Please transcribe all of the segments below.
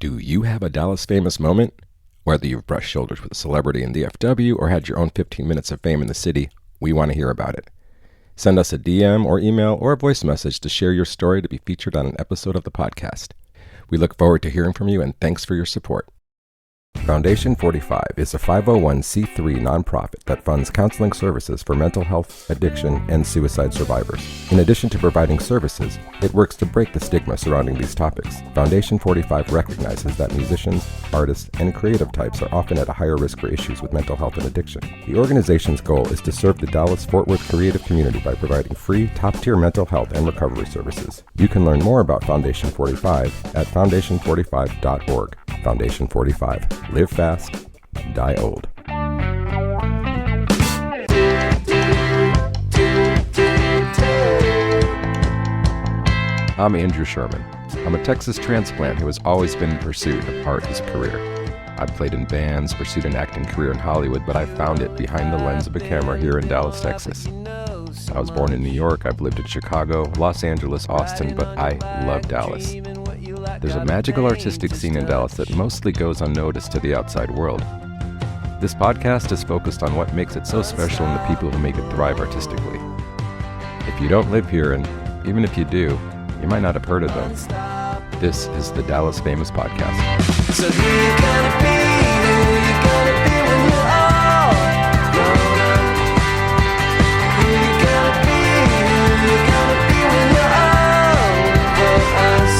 Do you have a Dallas famous moment? Whether you've brushed shoulders with a celebrity in DFW or had your own 15 minutes of fame in the city, we want to hear about it. Send us a DM or email or a voice message to share your story to be featured on an episode of the podcast. We look forward to hearing from you, and thanks for your support. Foundation 45 is a 501c3 nonprofit that funds counseling services for mental health, addiction, and suicide survivors. In addition to providing services, it works to break the stigma surrounding these topics. Foundation 45 recognizes that musicians, artists, and creative types are often at a higher risk for issues with mental health and addiction. The organization's goal is to serve the Dallas-Fort Worth creative community by providing free, top-tier mental health and recovery services. You can learn more about Foundation 45 at foundation45.org. Foundation 45. Live fast, die old. I'm Andrew Sherman. I'm a Texas transplant who has always been in pursuit of art as a career. I've played in bands, pursued an acting career in Hollywood, but I found it behind the lens of a camera here in Dallas, Texas. I was born in New York. I've lived in Chicago, Los Angeles, Austin, but I love Dallas. There's a magical artistic scene in Dallas that mostly goes unnoticed to the outside world. This podcast is focused on what makes it so special and the people who make it thrive artistically. If you don't live here, and even if you do, you might not have heard of them. This is the Dallas Famous Podcast. So who you gonna be? Who you gonna be when you're all grown up? Who you gonna be? Who you gonna be when you're all for us?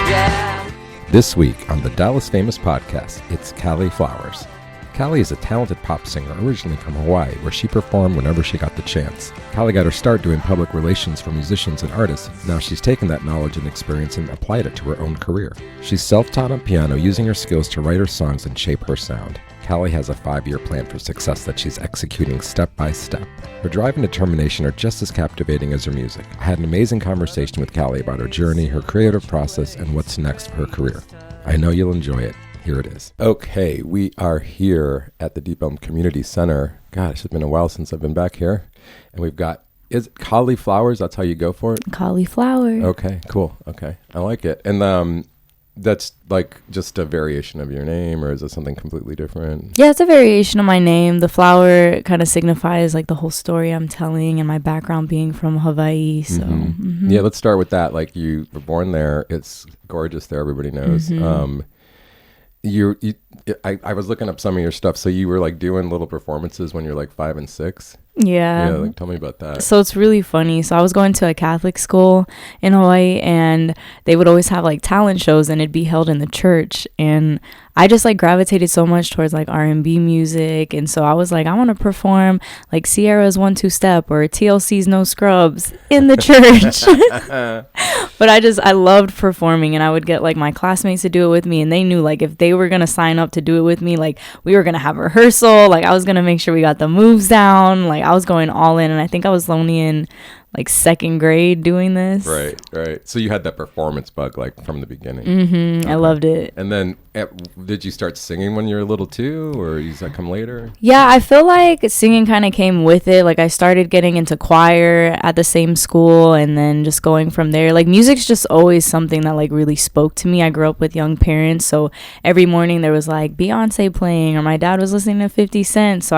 Yeah. This week on the Dallas Famous Podcast, it's Callie Flowers. Callie is a talented pop singer originally from Hawaii, where she performed whenever she got the chance. Callie got her start doing public relations for musicians and artists. Now she's taken that knowledge and experience and applied it to her own career. She's self-taught on piano, using her skills to write her songs and shape her sound. Callie has a 5-year plan for success that she's executing step by step. Her drive and determination are just as captivating as her music. I had an amazing conversation with Callie about her journey, her creative process, and what's next for her career. I know you'll enjoy it. Here it is. Okay, we are here at the Deep Elm Community Center. Gosh, it's been a while since I've been back here. And we've got, is it Callie Flowers? That's how you go for it? Callie Flower. Okay, cool. Okay, I like it. And that's like just a variation of your name, or is it something completely different? Yeah, it's a variation of my name. The flower kind of signifies like the whole story I'm telling and my background being from Hawaii. So Yeah, let's start with that. Like, you were born there. It's gorgeous there. Everybody knows. I was looking up some of your stuff. So you were like doing little performances when you're like 5 and 6. Yeah. Like, tell me about that. So it's really funny. So I was going to a Catholic school in Hawaii, and they would always have like talent shows, and it'd be held in the church. And I just like gravitated so much towards like R&B music. And so I was like, I want to perform like Sierra's 1-2 Step or TLC's No Scrubs in the church. But I loved performing, and I would get like my classmates to do it with me. And they knew like if they were going to sign up to do it with me, like we were going to have rehearsal. Like I was going to make sure we got the moves down. Like I was going all in, and I think I was only in like 2nd grade doing this. Right. So you had that performance bug like from the beginning. Okay. I loved it. And then did you start singing when you were little too, or does that come later? Yeah, I feel like singing kind of came with it. Like I started getting into choir at the same school, and then just going from there. Like music's just always something that like really spoke to me. I grew up with young parents, so every morning there was like Beyonce playing, or my dad was listening to 50 Cent. So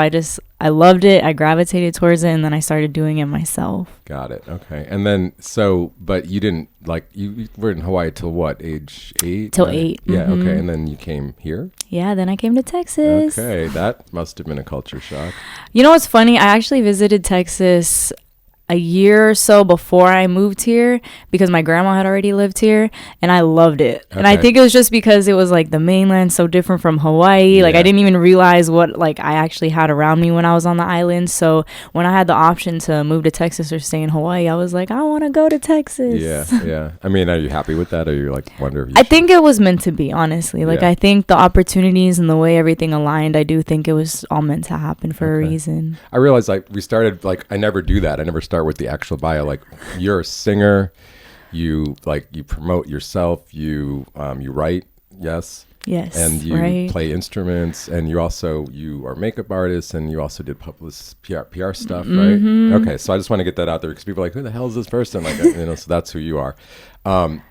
I loved it. I gravitated towards it, and then I started doing it myself. Got it. Okay. And then, but you didn't, like, you were in Hawaii till what, age 8? Till 8. Yeah, okay. And then you came here? Yeah, then I came to Texas. Okay, that must have been a culture shock. You know what's funny? I actually visited Texas a year or so before I moved here, because my grandma had already lived here, and I loved it. Okay. And I think it was just because it was like the mainland so different from Hawaii. Yeah. Like I didn't even realize what like I actually had around me when I was on the island. So when I had the option to move to Texas or stay in Hawaii, I was like, I want to go to Texas. Yeah. I mean, are you happy with that, or you like wonder if you I think it was meant to be, honestly. Like I think the opportunities and the way everything aligned, I do think it was all meant to happen for a reason. I realized like we started, like I never do that. I never start with the actual bio. Like you're a singer, you promote yourself, you write, yes. Yes, And you right. play instruments, and you are makeup artist, and you also did PR stuff, Mm-hmm. right? Okay, so I just want to get that out there because people are like, who the hell is this person? Like, so that's who you are.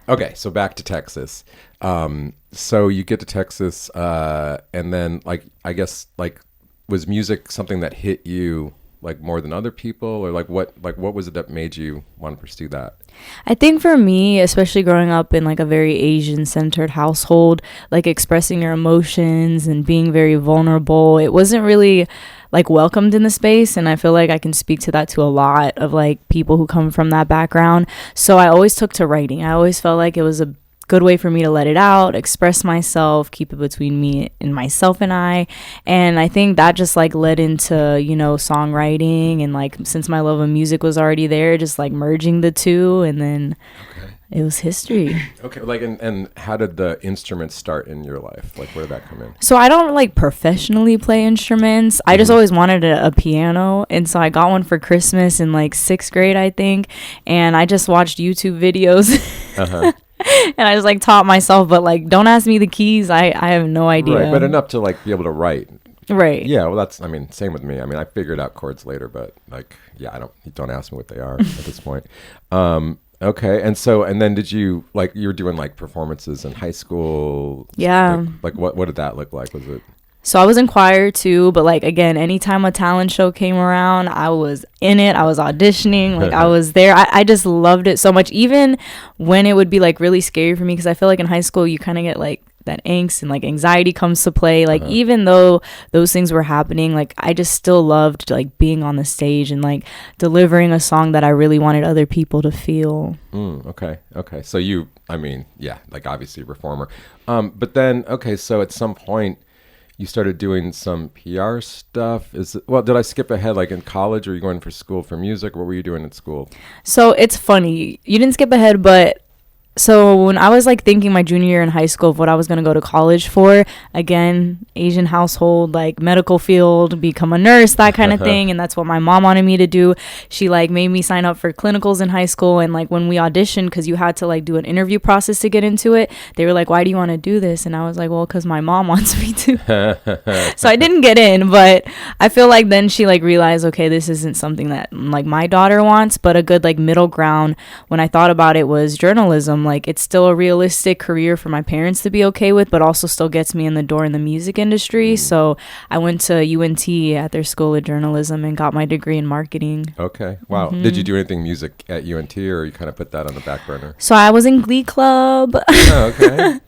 Okay, so back to Texas. So you get to Texas, and then like I guess like was music something that hit you like more than other people, or like what was it that made you want to pursue that? I think for me, especially growing up in like a very Asian centered household, like expressing your emotions and being very vulnerable, it wasn't really like welcomed in the space. And I feel like I can speak to that to a lot of like people who come from that background. So I always took to writing. I always felt like it was a good way for me to let it out, express myself, keep it between me and myself and I. And I think that just like led into, you know, songwriting, and like since my love of music was already there, just like merging the two, and then it was history. Okay, like and how did the instruments start in your life? Like where did that come in? So I don't like professionally play instruments. I just always wanted a piano, and so I got one for Christmas in like 6th grade, I think, and I just watched YouTube videos. Uh-huh. And I just like taught myself, but like don't ask me the keys. I have no idea. Right, but enough to like be able to write. Right. Yeah, well, that's, I mean, same with me. I mean, I figured out chords later, but like, yeah, don't ask me what they are at this point. Okay, and then did you, like, you were doing like performances in high school? Yeah. Like what did that look like? Was it? So I was in choir too, but like again, anytime a talent show came around, I was in it. I was auditioning, like I was there. I just loved it so much, even when it would be like really scary for me, because I feel like in high school you kind of get like that angst and like anxiety comes to play. Like even though those things were happening, like I just still loved like being on the stage and like delivering a song that I really wanted other people to feel. Okay. So you, I mean, yeah, like obviously a performer. But then, okay, so at some point you started doing some PR stuff. Well, did I skip ahead? Like in college, or were you going for school for music? What were you doing at school? So it's funny. You didn't skip ahead, but so when I was like thinking my junior year in high school of what I was going to go to college for, again, Asian household, like medical field, become a nurse, that kind of thing. And that's what my mom wanted me to do. She like made me sign up for clinicals in high school. And like when we auditioned, because you had to like do an interview process to get into it, they were like, why do you want to do this? And I was like, well, because my mom wants me to. So I didn't get in, but I feel like then she like realized, okay, this isn't something that like my daughter wants. But a good like middle ground when I thought about it was journalism. Like it's still a realistic career for my parents to be okay with, but also still gets me in the door in the music industry. So I went to UNT at their School of Journalism and got my degree in marketing. Okay. Wow. Did you do anything music at UNT, or you kind of put that on the back burner? So I was in Glee Club. Oh, okay.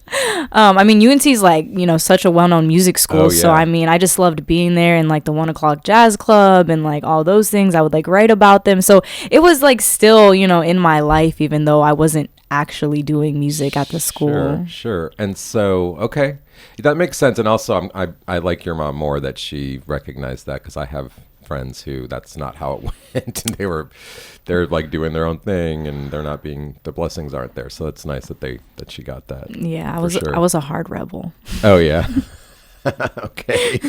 I mean, UNT is like, you know, such a well-known music school. Oh, So yeah. I mean, I just loved being there, and like the 1 o'clock jazz club and like all those things. I would like write about them. So it was like still, you know, in my life, even though I wasn't actually doing music at the school. Sure. And so, okay, that makes sense. And also, I like your mom more that she recognized that, because I have friends who that's not how it went, and they're like doing their own thing, and the blessings aren't there. So it's nice that she got that. Yeah, for sure. I was a hard rebel. Oh yeah. Okay.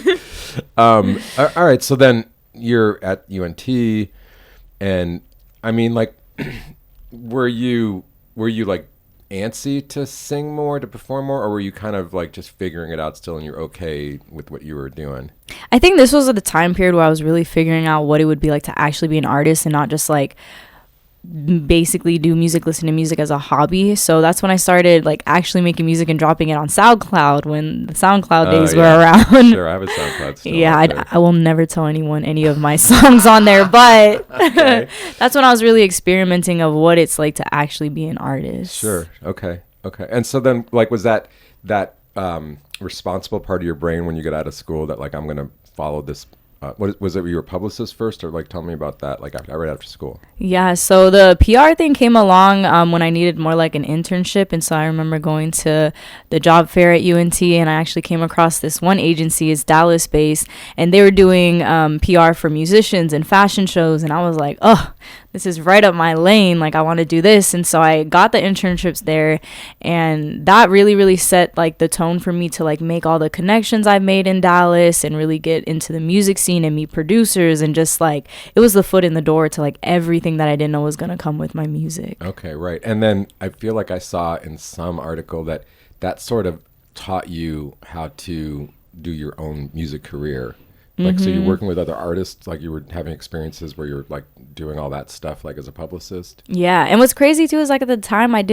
All right. So then you're at UNT, and I mean, like, were you like antsy to sing more, to perform more, or were you kind of like just figuring it out still, and you're okay with what you were doing? I think this was at the time period where I was really figuring out what it would be like to actually be an artist and not just like basically do music, listen to music as a hobby. So that's when I started like actually making music and dropping it on SoundCloud when the SoundCloud days were around. Sure, I have a SoundCloud still. Yeah, out there. I will never tell anyone any of my songs on there, but Okay. that's when I was really experimenting of what it's like to actually be an artist. Sure. Okay. And so then, like, was that responsible part of your brain when you get out of school that like I'm gonna follow this? What was it? Were you a publicist first, or like tell me about that? Like right after school. Yeah, so the PR thing came along when I needed more like an internship. And so I remember going to the job fair at UNT, and I actually came across this one agency. It's Dallas based, and they were doing PR for musicians and fashion shows. And I was like, oh, this is right up my lane. Like I want to do this. And so I got the internships there, and that really, really set like the tone for me to like make all the connections I've made in Dallas and really get into the music scene and meet producers, and just like it was the foot in the door to like everything that I didn't know was going to come with my music. Okay, right. And then I feel like I saw in some article that sort of taught you how to do your own music career? Like, so you're working with other artists, like you were having experiences where you're like doing all that stuff, like as a publicist? Yeah, and what's crazy too is like at the time I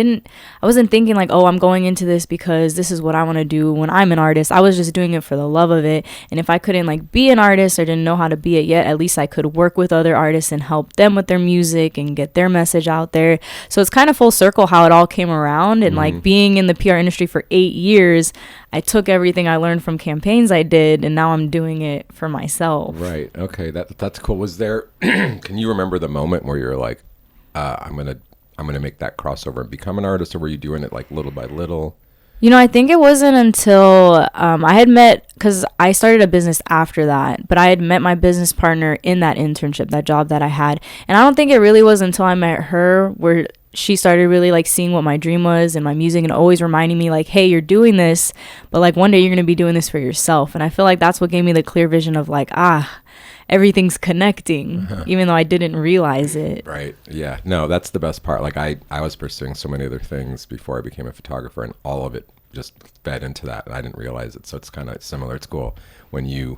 wasn't thinking like, oh, I'm going into this because this is what I want to do when I'm an artist. I was just doing it for the love of it. And if I couldn't like be an artist or didn't know how to be it yet, at least I could work with other artists and help them with their music and get their message out there. So it's kind of full circle how it all came around. And like being in the PR industry for 8 years, I took everything I learned from campaigns I did, and now I'm doing it for myself. Right. Okay. That's cool. Was there? Can you remember the moment where you're like, I'm gonna make that crossover and become an artist, or were you doing it like little by little? You know, I think it wasn't until I had met, because I started a business after that, but I had met my business partner in that internship, that job that I had. And I don't think it really was until I met her where she started really like seeing what my dream was and my music, and always reminding me like, hey, you're doing this, but like one day you're going to be doing this for yourself. And I feel like that's what gave me the clear vision of like, everything's connecting, even though I didn't realize it. Right. Yeah. No, that's the best part. Like I was pursuing so many other things before I became a photographer, and all of it just fed into that, and I didn't realize it. So it's kind of similar. It's cool when you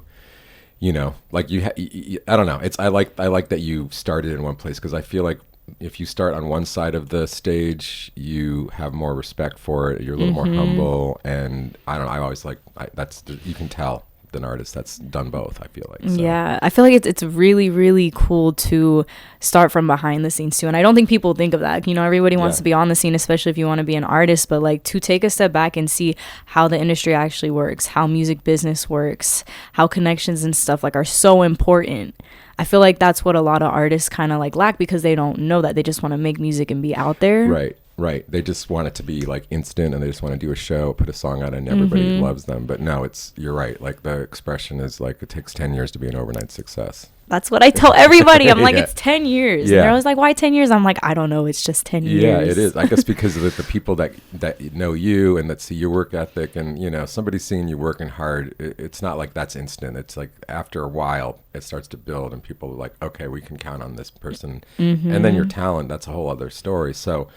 know, like I don't know. I like that you started in one place, because I feel like if you start on one side of the stage, you have more respect for it. You're a little more humble, and I don't know. I always like that's, you can tell an artist that's done both, I feel like. So. Yeah, I feel like it's really, really cool to start from behind the scenes too. And I don't think people think of that. You know, everybody wants to be on the scene, especially if you want to be an artist, but like to take a step back and see how the industry actually works, how music business works, how connections and stuff like are so important. I feel like that's what a lot of artists kind of like lack, because they don't know that. They just want to make music and be out there. Right. They just want it to be like instant, and they just want to do a show, put a song out, and everybody loves them. But no, you're right. Like the expression is like, it takes 10 years to be an overnight success. That's what I tell everybody. I'm like, it's 10 years. Yeah. And they're always like, why 10 years? I'm like, I don't know. It's just 10 years. Yeah, it is. I guess because of the people that know you and that see your work ethic, and, you know, somebody's seeing you working hard. It's not like that's instant. It's like after a while, it starts to build, and people are like, okay, we can count on this person. And then your talent, that's a whole other story. So,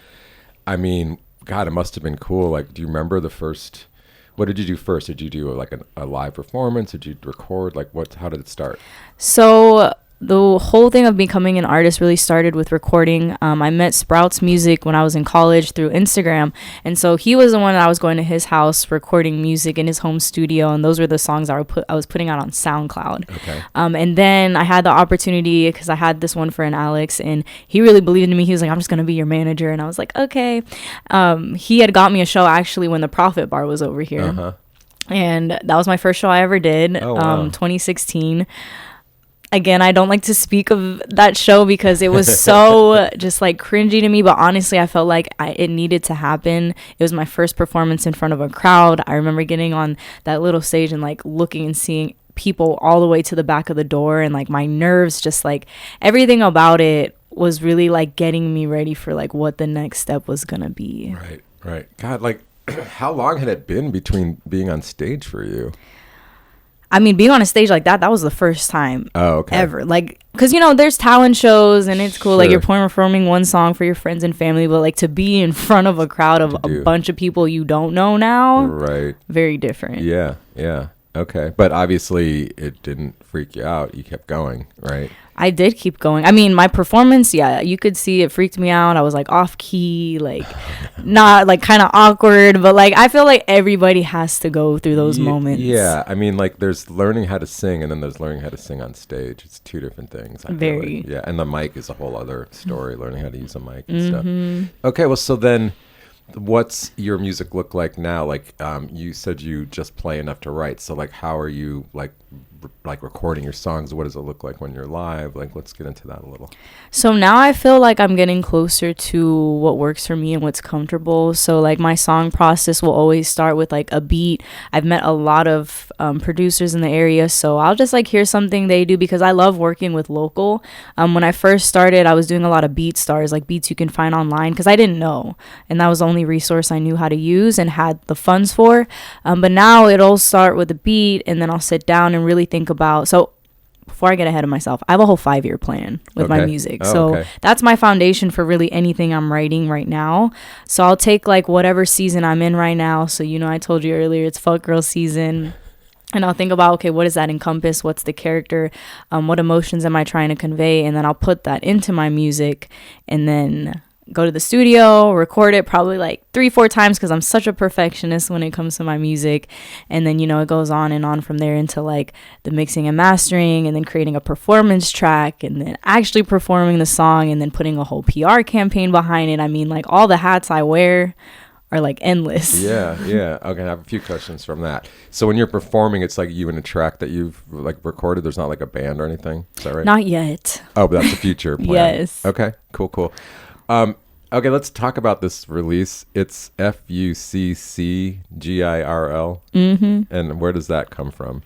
I mean, God, it must have been cool. Like, do you remember what did you do first? Did you do like a live performance? Did you record? Like, how did it start? So the whole thing of becoming an artist really started with recording. I met Sprouts Music when I was in college through Instagram. And so he was the one that I was going to his house recording music in his home studio. And those were the songs I was putting out on SoundCloud. Okay. And then I had the opportunity, because I had this one friend, Alex, and he really believed in me. He was like, I'm just going to be your manager. And I was like, okay. He had got me a show actually when the Prophet Bar was over here. Uh-huh. And that was my first show I ever did, Oh, wow. 2016. Again, I don't like to speak of that show because it was so just like cringy to me. But honestly, I felt like it needed to happen. It was my first performance in front of a crowd. I remember getting on that little stage and like looking and seeing people all the way to the back of the door. And like my nerves, just like everything about it was really like getting me ready for like what the next step was going to be. Right. God, like how long had it been between being on stage for you? I mean, being on a stage like that was the first time ever. Like, because, you know, there's talent shows and it's cool. Sure. Like, you're performing one song for your friends and family. But, like, to be in front of a crowd of a bunch of people you don't know now. Right. Very different. Yeah. Okay. But obviously, it didn't freak you out. You kept going, right? I did keep going. I mean, my performance, yeah, you could see it freaked me out. I was like off key, like not like kind of awkward, but like I feel like everybody has to go through those moments. Yeah, I mean, like there's learning how to sing, and then there's learning how to sing on stage. It's two different things. I feel like. Yeah, and the mic is a whole other story. Learning how to use a mic and stuff. Okay, well, so then, what's your music look like now? Like, you said you just play enough to write. So, like, how are you like recording your songs? What does it look like when you're live? Like, let's get into that a little. So now I feel like I'm getting closer to what works for me and what's comfortable. So like my song process will always start with like a beat. I've met a lot of producers in the area, so I'll just like hear something they do because I love working with local. When I first started, I was doing a lot of BeatStars, like beats you can find online, because I didn't know, and that was the only resource I knew how to use and had the funds for. But now it'll start with a beat, and then I'll sit down and really think about, so before I get ahead of myself, I have a whole 5-year plan with my Okay. music. Oh, So okay. that's my foundation for really anything I'm writing right now. So I'll take like whatever season I'm in right now. So, you know, I told you earlier, it's fuck girl season. And I'll think about, okay, what does that encompass? What's the character? What emotions am I trying to convey? And then I'll put that into my music and then go to the studio, record it probably like 3-4 times because I'm such a perfectionist when it comes to my music. And then, you know, it goes on and on from there into like the mixing and mastering and then creating a performance track and then actually performing the song and then putting a whole PR campaign behind it. I mean, like all the hats I wear are like endless. Yeah. Okay, I have a few questions from that. So when you're performing, it's like you in a track that you've like recorded. There's not like a band or anything. Is that right? Not yet. Oh, but that's a future plan. Yes. Okay. Cool. Okay, let's talk about this release. It's FUCCGIRL. Mm-hmm. And where does that come from?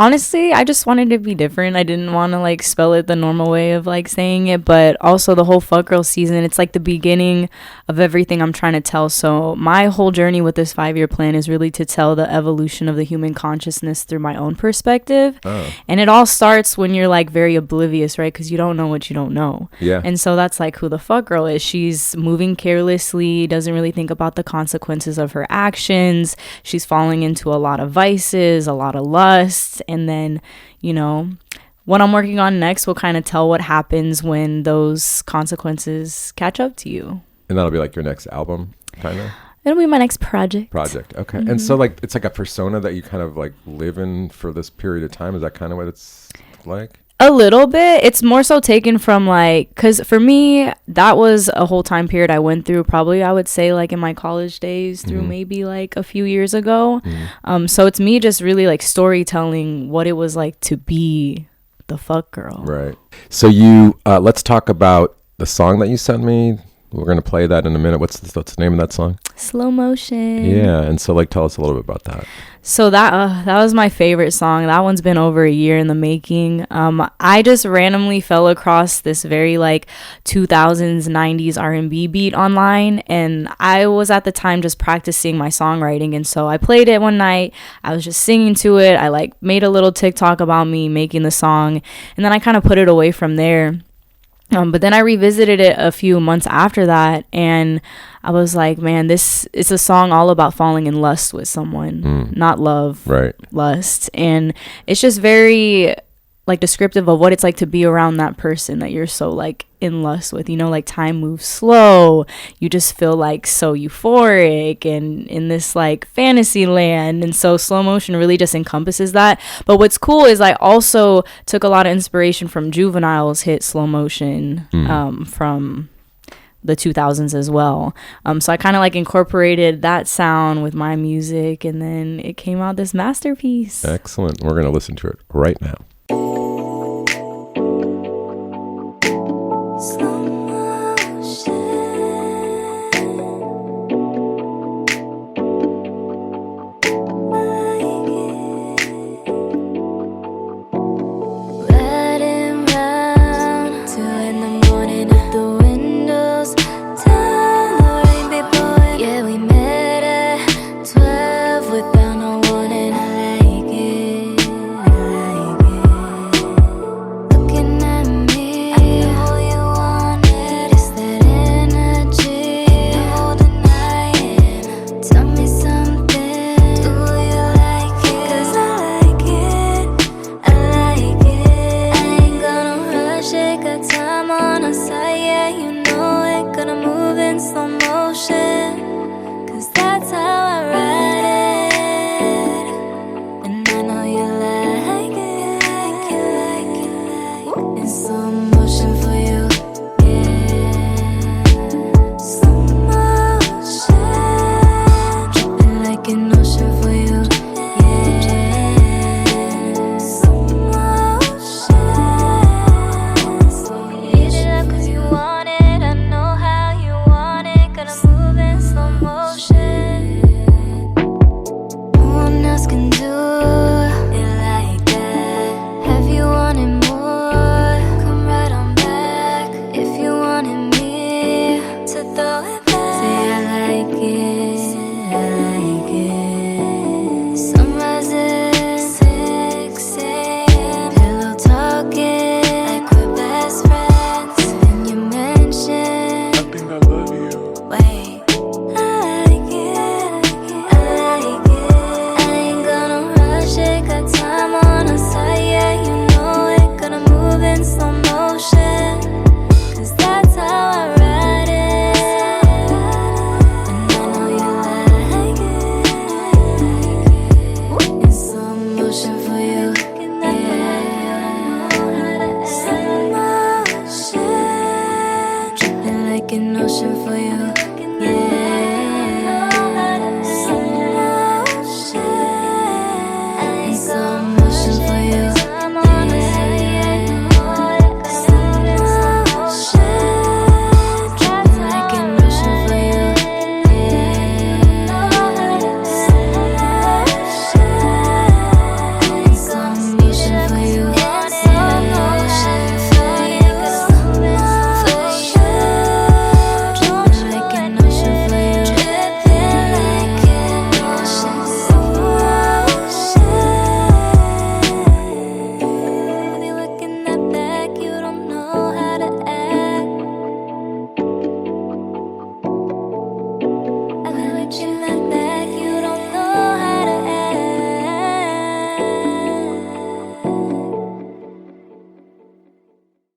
Honestly, I just wanted to be different. I didn't want to like spell it the normal way of like saying it, but also the whole fuck girl season, it's like the beginning of everything I'm trying to tell. So my whole journey with this 5-year plan is really to tell the evolution of the human consciousness through my own perspective. Oh. And it all starts when you're like very oblivious, right? Because you don't know what you don't know. Yeah. And so that's like who the fuck girl is. She's moving carelessly, doesn't really think about the consequences of her actions. She's falling into a lot of vices, a lot of lust. And then, you know, what I'm working on next will kind of tell what happens when those consequences catch up to you. And that'll be like your next album, kind of? It'll be my next project. Okay. And so like it's like a persona that you kind of like live in for this period of time. Is that kind of what it's like? A little bit. It's more so taken from like, because for me, that was a whole time period I went through, probably I would say like in my college days through maybe like a few years ago. So it's me just really like storytelling what it was like to be the fuck girl. Right. So you, let's talk about the song that you sent me. We're going to play that in a minute. What's the name of that song? Slow motion. Yeah. And so like tell us a little bit about that. So that was my favorite song. That one's been over a year in the making. I just randomly fell across this very like 2000s 90s R&B beat online, and I was at the time just practicing my songwriting, and so I played it one night. I was just singing to it. I like made a little TikTok about me making the song, and then I kind of put it away from there. But then I revisited it a few months after that, and I was like, man, this is a song all about falling in lust with someone, not love, Right. lust. And it's just very like descriptive of what it's like to be around that person that you're so like in lust with, you know, like time moves slow, you just feel like so euphoric and in this like fantasy land. And so slow motion really just encompasses that. But what's cool is I also took a lot of inspiration from Juvenile's hit Slow Motion, from the 2000s as well. So I kind of like incorporated that sound with my music, and then it came out this masterpiece. Excellent. We're going to listen to it right now. Slow motion. Riding round 2 in the morning, the windows down, the rain be pouring. Yeah, we met at 12 without no warning. I like it, I like it.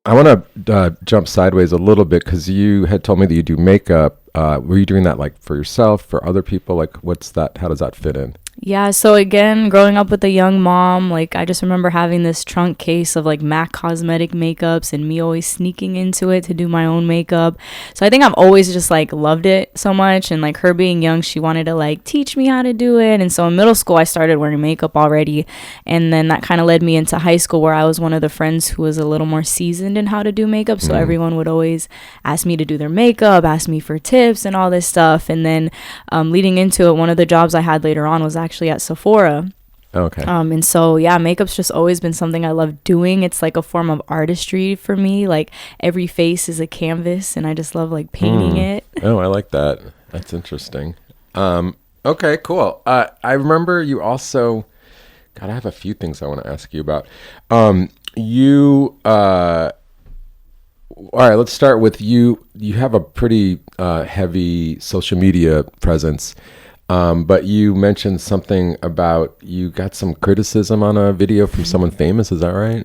I want to jump sideways a little bit because you had told me that you do makeup. Were you doing that like for yourself, for other people? Like, what's that? How does that fit in? Yeah, so again, growing up with a young mom, like I just remember having this trunk case of like MAC cosmetic makeups and me always sneaking into it to do my own makeup. So I think I've always just like loved it so much, and like her being young, she wanted to like teach me how to do it. And so in middle school I started wearing makeup already, and then that kind of led me into high school where I was one of the friends who was a little more seasoned in how to do makeup. So everyone would always ask me to do their makeup, ask me for tips and all this stuff. And then leading into it, one of the jobs I had later on was actually at Sephora. Okay. And so yeah, makeup's just always been something I love doing. It's like a form of artistry for me. Like every face is a canvas, and I just love like painting it. Oh, I like that. That's interesting. Okay, cool. I remember you also. God, I have a few things I want to ask you about. All right, let's start with you. You have a pretty heavy social media presence, but you mentioned something about you got some criticism on a video from someone famous. Is that right?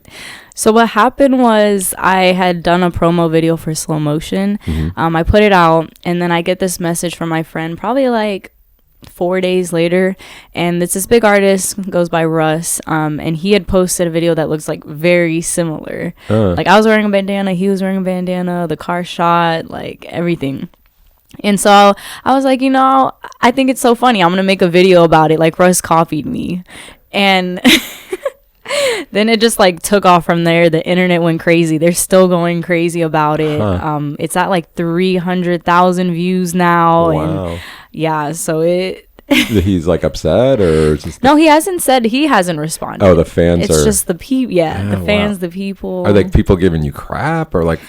So what happened was I had done a promo video for Slow Motion. I put it out, and then I get this message from my friend probably like 4 days later, and it's this big artist, goes by Russ, and he had posted a video that looks like very similar. Like I was wearing a bandana, he was wearing a bandana, the car shot, like everything. And so I was like, I think it's so funny, I'm gonna make a video about it, like Russ copied me. And then it just like took off from there. The internet went crazy. They're still going crazy about it. It's at like 300,000 views now. Wow. And yeah, so it He's like upset or just no, he hasn't responded. Oh, the fans it's are just the people. Yeah, the wow. fans, the people. Are like people giving you crap or like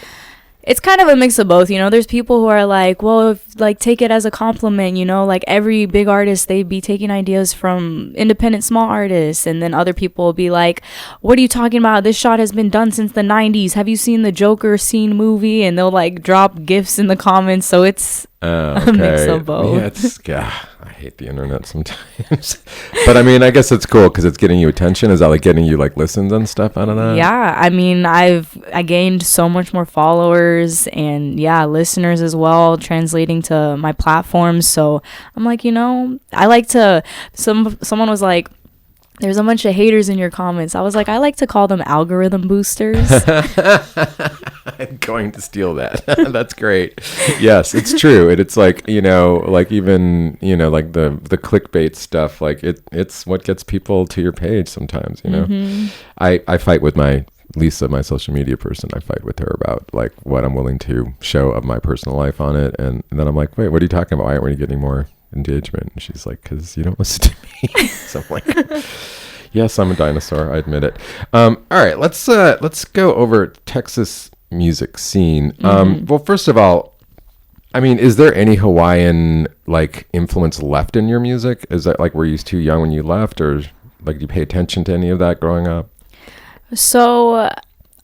It's kind of a mix of both, there's people who are like, well, if, like take it as a compliment, like every big artist, they'd be taking ideas from independent small artists. And then other people will be like, what are you talking about? This shot has been done since the 90s. Have you seen the Joker scene movie? And they'll like drop gifs in the comments. So it's a mix of both. I hate the internet sometimes. But I mean, I guess it's cool because it's getting you attention. Is that like getting you like listens and stuff out of that? Yeah, I mean, I gained so much more followers and listeners as well, translating to my platforms. So I'm like, I like to. Someone was like, there's a bunch of haters in your comments. I was like, I like to call them algorithm boosters. I'm going to steal that. That's great. Yes, it's true. It's like, like even, like the clickbait stuff, like it's what gets people to your page sometimes, I fight with Lisa, my social media person. I fight with her about like what I'm willing to show of my personal life on it. And then I'm like, wait, what are you talking about? Why aren't we getting more engagement? And she's like, because you don't listen to me. So I'm like, yes, I'm a dinosaur, I admit it. All right, let's go over Texas music scene. Well, first of all, I mean, is there any Hawaiian like influence left in your music? Is that like, were you too young when you left, or like do you pay attention to any of that growing up? So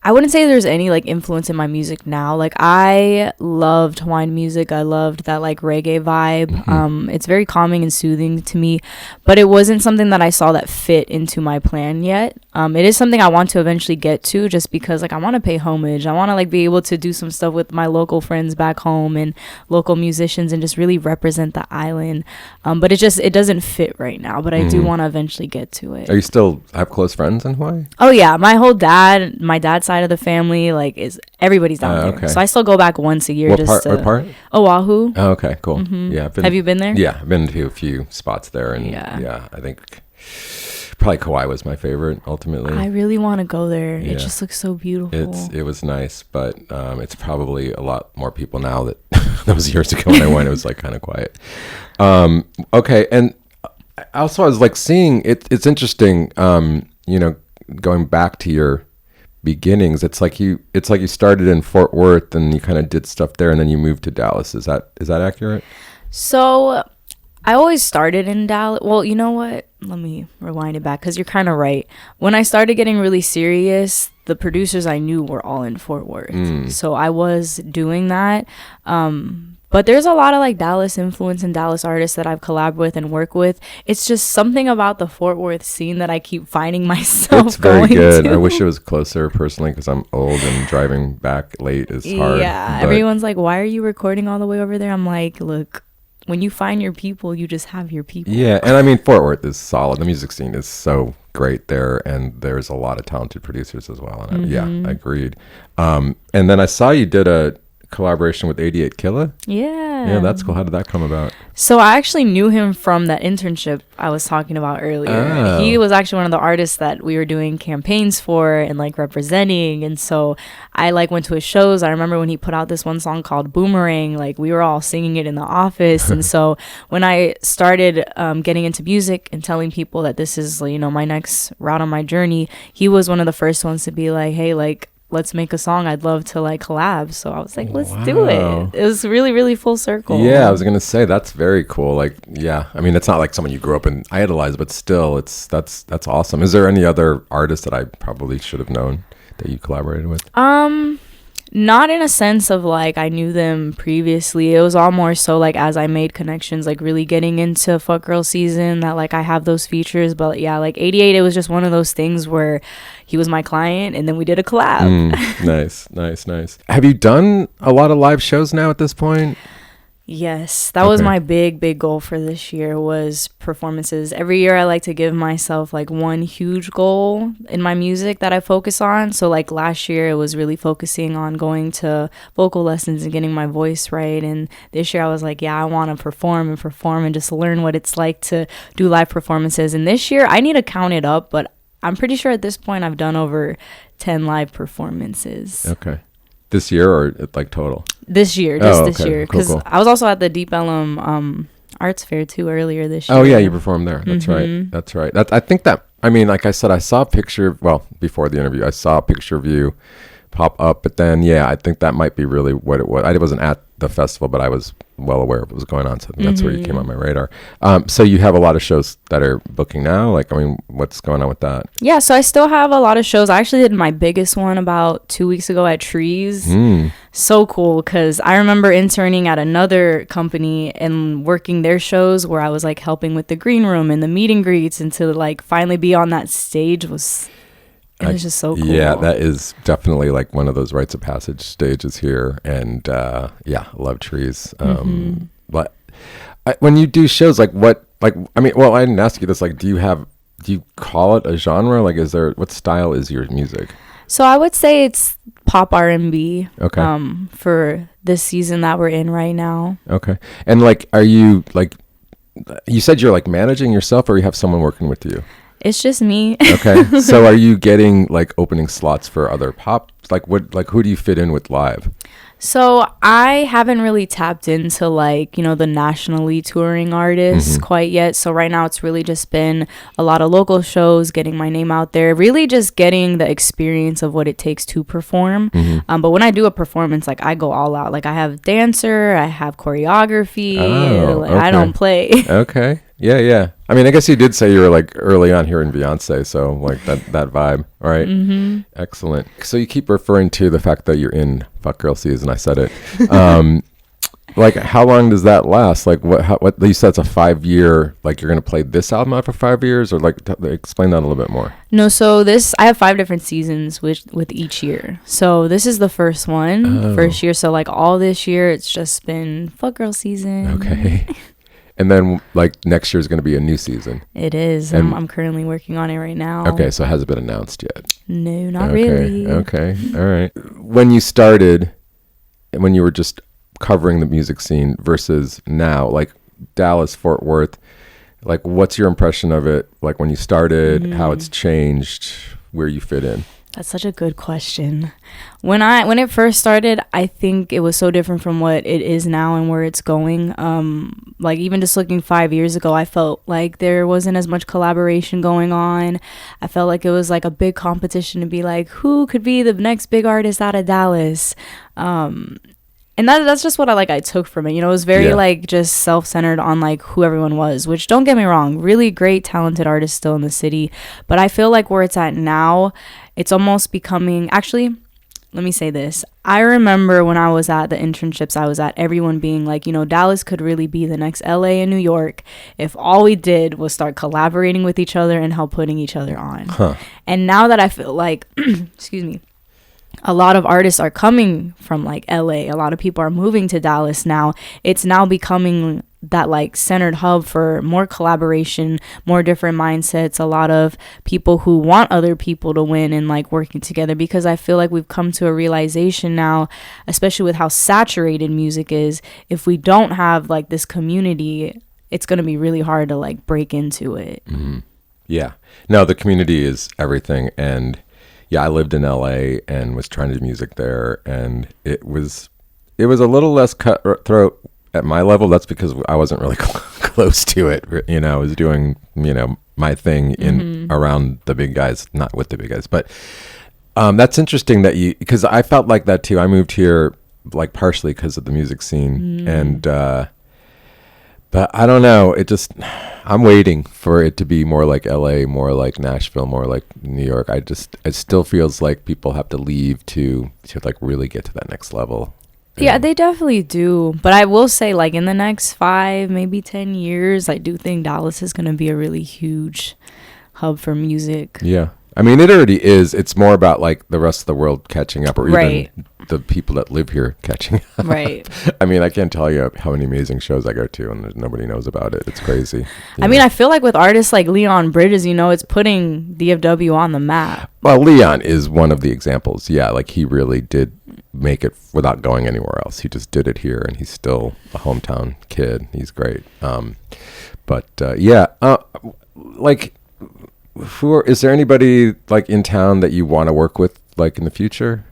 I wouldn't say there's any like influence in my music now. Like I loved Hawaiian music. I loved that like reggae vibe. It's very calming and soothing to me, but it wasn't something that I saw that fit into my plan yet. It is something I want to eventually get to, just because like I want to pay homage. I want to like be able to do some stuff with my local friends back home and local musicians and just really represent the island. But it doesn't fit right now, but I do want to eventually get to it. Are you still have close friends in Hawaii? Oh yeah, my dad's side of the family, like everybody's down there. Okay. So I still go back once a year. What part? Oahu. Oh, okay, cool. Yeah, Have you been there? Yeah, I've been to a few spots there, and yeah, I think probably Kauai was my favorite ultimately. I really want to go there. Yeah. It just looks so beautiful. It was nice, but it's probably a lot more people now. That that was years ago when I went. It was like kind of quiet. Okay, and also I was like seeing it. It's interesting. Going back to your beginnings, it's like you started in Fort Worth and you kind of did stuff there, and then you moved to Dallas. Is that accurate? So I always started in Dallas. Well, you know what? Let me rewind it back, because you're kind of right. When I started getting really serious, the producers I knew were all in Fort Worth. So I was doing that. But But there's a lot of like Dallas influence and Dallas artists that I've collabed with and work with. It's just something about the Fort Worth scene that I keep finding myself It's very going good. to. I wish it was closer personally because I'm old and driving back late is hard. Yeah, but- everyone's like, why are you recording all the way over there? I'm like, look, when you find your people, you just have your people. Yeah, and I mean Fort Worth is solid. The music scene is so great there, and there's a lot of talented producers as well. And yeah, I agreed. And then I saw you did a collaboration with 88 Killa. Yeah, that's cool. How did that come about? So I actually knew him from that internship I was talking about earlier. Oh. He was actually one of the artists that we were doing campaigns for and like representing. And so I like went to his shows. I remember when he put out this one song called Boomerang, like we were all singing it in the office. And so when I started getting into music and telling people that this is, you know, my next route on my journey, he was one of the first ones to be like, hey, like, let's make a song. I'd love to like collab. So I was like, let's do Wow. it. It was really, really full circle. Yeah, I was gonna say that's very cool. Like, yeah, I mean, it's not like someone you grew up and idolized, but still, that's awesome. Is there any other artists that I probably should have known that you collaborated with? Not in a sense of like I knew them previously. It was all more so like as I made connections, like really getting into Fuck Girl Season, that like I have those features. But yeah, like 88, it was just one of those things where he was my client and then we did a collab. Nice. Have you done a lot of live shows now at this point? Yes, that was Okay. my big goal for this year, was performances. Every year I like to give myself like one huge goal in my music that I focus on. So like last year it was really focusing on going to vocal lessons and getting my voice right. And this year I was like, yeah, I want to perform and just learn what it's like to do live performances. And this year I need to count it up, but I'm pretty sure at this point I've done over 10 live performances. Okay. This year or like total? This year, Oh, this okay. year, Cool, because cool. I was also at the Deep Ellum Arts Fair too earlier this year. Oh yeah, you performed there. That's Mm-hmm. right. That's right. I think that, I mean, like I said, I saw a picture, well, before the interview, I saw a picture of you pop up, but then, yeah, I think that might be really what it was. I wasn't at the festival, but I was well aware of what was going on. So that's where you came on my radar. So you have a lot of shows that are booking now. Like, I mean, what's going on with that? Yeah, so I still have a lot of shows. I actually did my biggest one about 2 weeks ago at Trees. So cool, because I remember interning at another company and working their shows where I was like helping with the green room and the meet and greets, and to like finally be on that stage was just so cool. Yeah, that is definitely like one of those rites of passage stages here. And yeah, I love Trees. But when you do shows, like what, like, I mean, well, I didn't ask you this, like, do you call it a genre? Like, what style is your music? So I would say it's pop R&B. Okay. For this season that we're in right now. Okay. And like, are you like, you said you're like managing yourself, or you have someone working with you? It's just me. Okay. So are you getting like opening slots for other pop? Like who do you fit in with live? So I haven't really tapped into like, you know, the nationally touring artists quite yet. So right now it's really just been a lot of local shows, getting my name out there, really just getting the experience of what it takes to perform. But when I do a performance, like I go all out. Like I have dancer, I have choreography. Oh, like, I okay. don't play. Okay. Yeah. I mean, I guess you did say you were like early on here in Beyonce, so like that vibe, all right? Excellent. So you keep referring to the fact that you're in Fuck Girl Season. I said it. Like, how long does that last? Like, what you said it's a 5-year. Like, you're gonna play this album out for 5 years, or like explain that a little bit more. No, so I have 5 different seasons with each year. So this is the first one, first year. So like all this year, it's just been Fuck Girl Season. Okay. And then like next year is gonna be a new season. It is. And- I'm currently working on it right now. Okay, so it hasn't been announced yet. No, not Okay, really. Okay. All right. When you started, when you were just covering the music scene versus now, like Dallas, Fort Worth, like what's your impression of it? Like when you started, how it's changed, where you fit in? That's such a good question. When it first started, I think it was so different from what it is now and where it's going. Like even just looking 5 years ago, I felt like there wasn't as much collaboration going on. I felt like it was like a big competition to be like, who could be the next big artist out of Dallas? And that's just what I took from it. You know, it was very Yeah. like just self-centered on like who everyone was, which don't get me wrong, really great, talented artists still in the city. But I feel like where it's at now, it's almost becoming, actually, let me say this. I remember when I was at the internships I was at, everyone being like, Dallas could really be the next LA and New York if all we did was start collaborating with each other and help putting each other on. Huh. And now that I feel like, excuse me, a lot of artists are coming from like LA, a lot of people are moving to Dallas now. It's now becoming that like centered hub for more collaboration, more different mindsets, a lot of people who want other people to win and like working together, because I feel like we've come to a realization now, especially with how saturated music is, if we don't have like this community, it's going to be really hard to like break into it. Mm-hmm. Yeah. No, the community is everything. And yeah, I lived in LA and was trying to do music there, and it was a little less cutthroat at my level. That's because I wasn't really close to it. I was doing, my thing in around the big guys, not with the big guys. But that's interesting that because I felt like that too. I moved here like partially because of the music scene. And, but I don't know. I'm waiting for it to be more like LA, more like Nashville, more like New York. It still feels like people have to leave to like really get to that next level. Yeah, they definitely do. But I will say, like, in the next 5, maybe 10 years, I do think Dallas is going to be a really huge hub for music. Yeah. I mean, it already is. It's more about, like, the rest of the world catching up, or Right. even the people that live here catching up. Right. I mean, I can't tell you how many amazing shows I go to, and nobody knows about it. It's crazy. I mean, I feel like with artists like Leon Bridges, it's putting DFW on the map. Well, Leon is one of the examples. Yeah, like, he really did make it without going anywhere else. He just did it here, and he's still a hometown kid. He's great. Like, is there anybody like in town that you want to work with, like, in the future?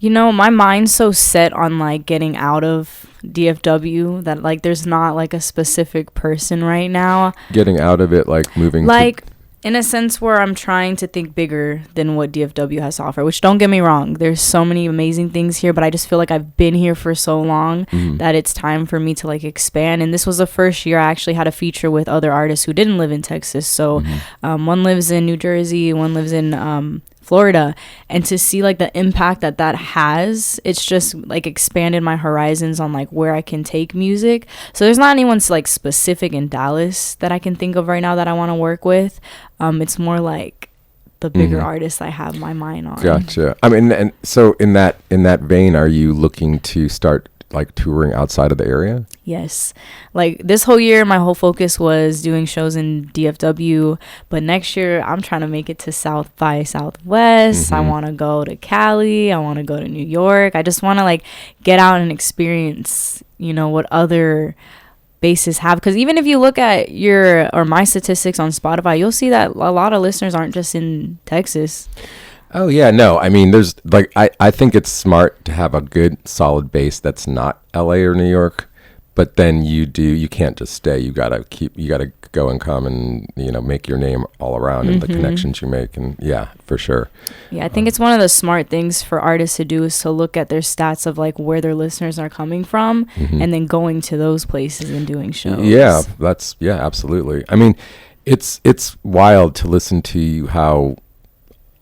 My mind's so set on like getting out of DFW that like there's not like a specific person right now. Getting out of it, like moving like in a sense where I'm trying to think bigger than what DFW has to offer, which, don't get me wrong, there's so many amazing things here, but I just feel like I've been here for so long that it's time for me to like expand. And this was the first year I actually had a feature with other artists who didn't live in Texas. So one lives in New Jersey, one lives in Florida, and to see like the impact that has, it's just like expanded my horizons on like where I can take music. So there's not anyone like specific in Dallas that I can think of right now that I want to work with. It's more like the bigger artists I have my mind on. Gotcha. I mean, and so in that vein, are you looking to start like touring outside of the area? Yes. Like this whole year, my whole focus was doing shows in DFW, but next year I'm trying to make it to South by Southwest. I want to go to Cali. I want to go to New York. I just want to like get out and experience, what other bases have. Because even if you look at my statistics on Spotify, you'll see that a lot of listeners aren't just in Texas. Oh, yeah. No, I mean, there's like, I think it's smart to have a good solid base that's not LA or New York, but then you can't just stay. You gotta go and come and, make your name all around and the connections you make. And yeah, for sure. Yeah, I think it's one of the smart things for artists to do is to look at their stats of like where their listeners are coming from and then going to those places and doing shows. Yeah, absolutely. I mean, it's wild to listen to how,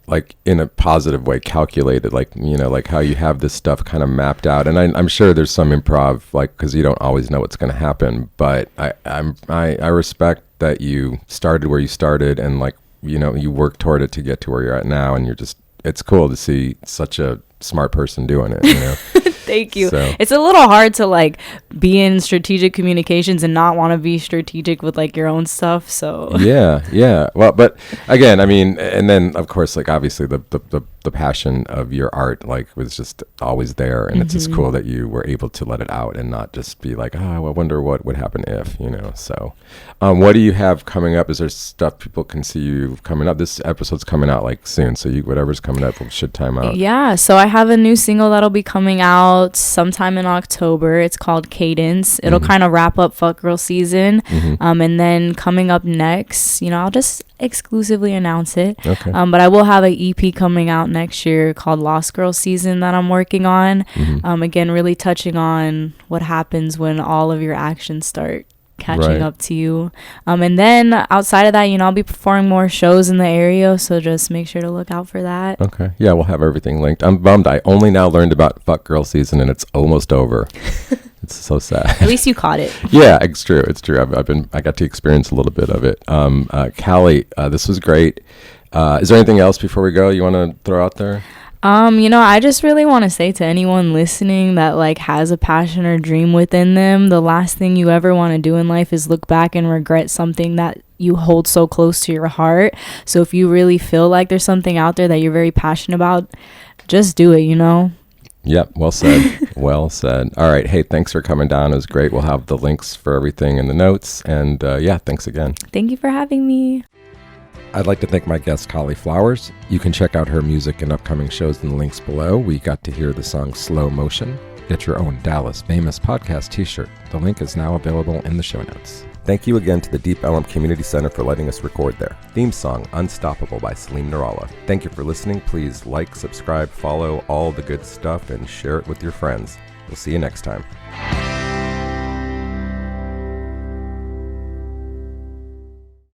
like, in a positive way, calculated, like, like how you have this stuff kind of mapped out. And I'm sure there's some improv, like, because you don't always know what's going to happen. But I respect that you started where you started, and like, you work toward it to get to where you're at now. And it's cool to see such a smart person doing it. Thank you. So. It's a little hard to like be in strategic communications and not want to be strategic with like your own stuff. So yeah. Well, but again, I mean, and then of course, like obviously the passion of your art like was just always there, and it's just cool that you were able to let it out and not just be like, I wonder what would happen if, So, what do you have coming up? Is there stuff people can see you coming up? This episode's coming out like soon, so whatever's coming up should time out. Yeah. So I have a new single that'll be coming out sometime in October. It's called Cadence. It'll kind of wrap up Fuck Girl season. And then coming up next, I'll just exclusively announce it. Okay. But I will have an EP coming out next year called Lost Girl Season that I'm working on. Again, really touching on what happens when all of your actions start catching Right. up to you. And then outside of that, I'll be performing more shows in the area, so just make sure to look out for that. Okay. Yeah, we'll have everything linked. I'm bummed. I only now learned about Fuck Girl season, and it's almost over. It's so sad. At least you caught it. Yeah, it's true. It's true. I got to experience a little bit of it. Callie, this was great. Is there anything else before we go you want to throw out there? I just really want to say to anyone listening that like has a passion or dream within them, the last thing you ever want to do in life is look back and regret something that you hold so close to your heart. So if you really feel like there's something out there that you're very passionate about, just do it, Yep, well said. Well said. All right. Hey, thanks for coming down. It was great. We'll have the links for everything in the notes. And yeah, thanks again. Thank you for having me. I'd like to thank my guest, Callie Flowers. You can check out her music and upcoming shows in the links below. We got to hear the song Slow Motion. Get your own Dallas Famous Podcast t-shirt. The link is now available in the show notes. Thank you again to the Deep Ellum Community Center for letting us record there. Theme song, Unstoppable by Salim Nuralla. Thank you for listening. Please like, subscribe, follow, all the good stuff, and share it with your friends. We'll see you next time.